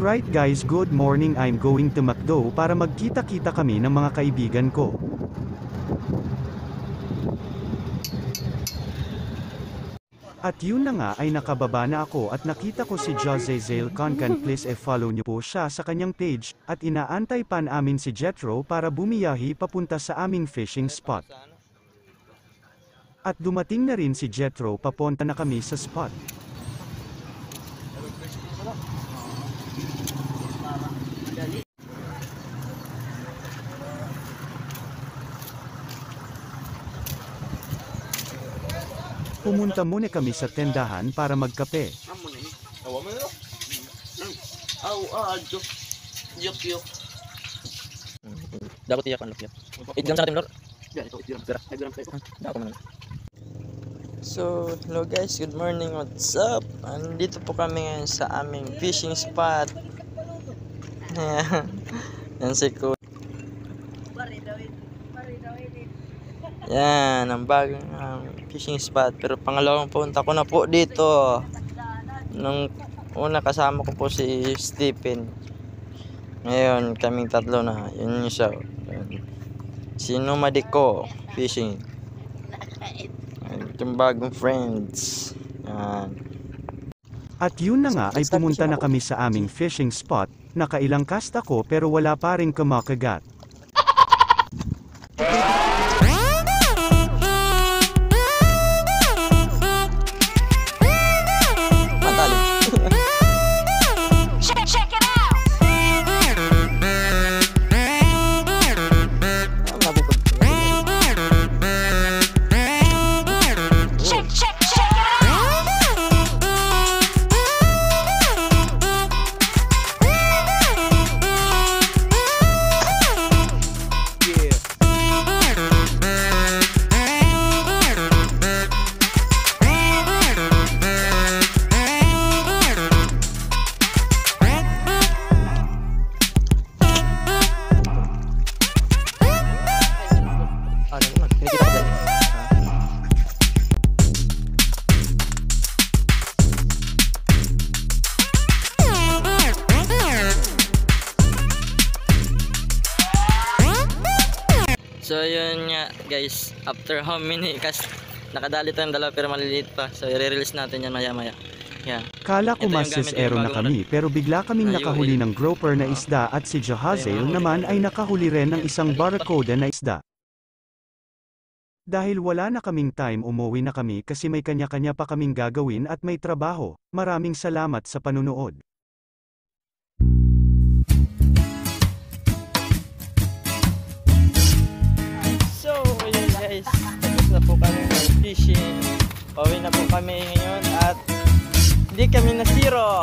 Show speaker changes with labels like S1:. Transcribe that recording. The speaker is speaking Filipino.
S1: Alright guys, good morning. I'm going to McDo para magkita-kita kami ng mga kaibigan ko. At yun na nga ay nakababa na ako at nakita ko si Jose Zale Concan. Please follow niyo po siya sa kanyang page, at inaantay pa namin si Jethro para bumiyahi papunta sa aming fishing spot. At dumating na rin si Jethro, papunta na kami sa spot. Pumunta muna kami sa tendahan para magkape.
S2: Dapat iyak ang lupyat. 8 gram sa atin, Lord.
S3: So, hello guys, good morning, what's up? Andito po kami ngayon sa aming fishing spot. Yan si Kuya. Yan, ang bagong fishing spot. Pero pangalawang punta ko na po dito. Nung una kasama ko po si Stephen. Ngayon, kaming tatlo na. Yun yung siya. Sino Madiko Fishing. Yung bagong friends. Yan.
S1: At yun na nga ay pumunta na kami sa aming fishing spot. Nakailang cast ako pero wala pa rin kumakagat.
S3: So yun nga guys, after how many cast, nakadali tayong dalawa pero maliliit pa. So i-release natin yan maya maya. Yan.
S1: Kala ko masisero na kami pero bigla kaming nakahuli ng grouper na isda, at si Jahazale naman ay nakahuli rin ng isang barracuda na isda. Dahil wala na kaming time, umuwi na kami kasi may kanya-kanya pa kaming gagawin at may trabaho. Maraming salamat sa panunood.
S3: So yun guys, tapos na po kami ng fishing. Pauwi na po kami ngayon at hindi kami na zero.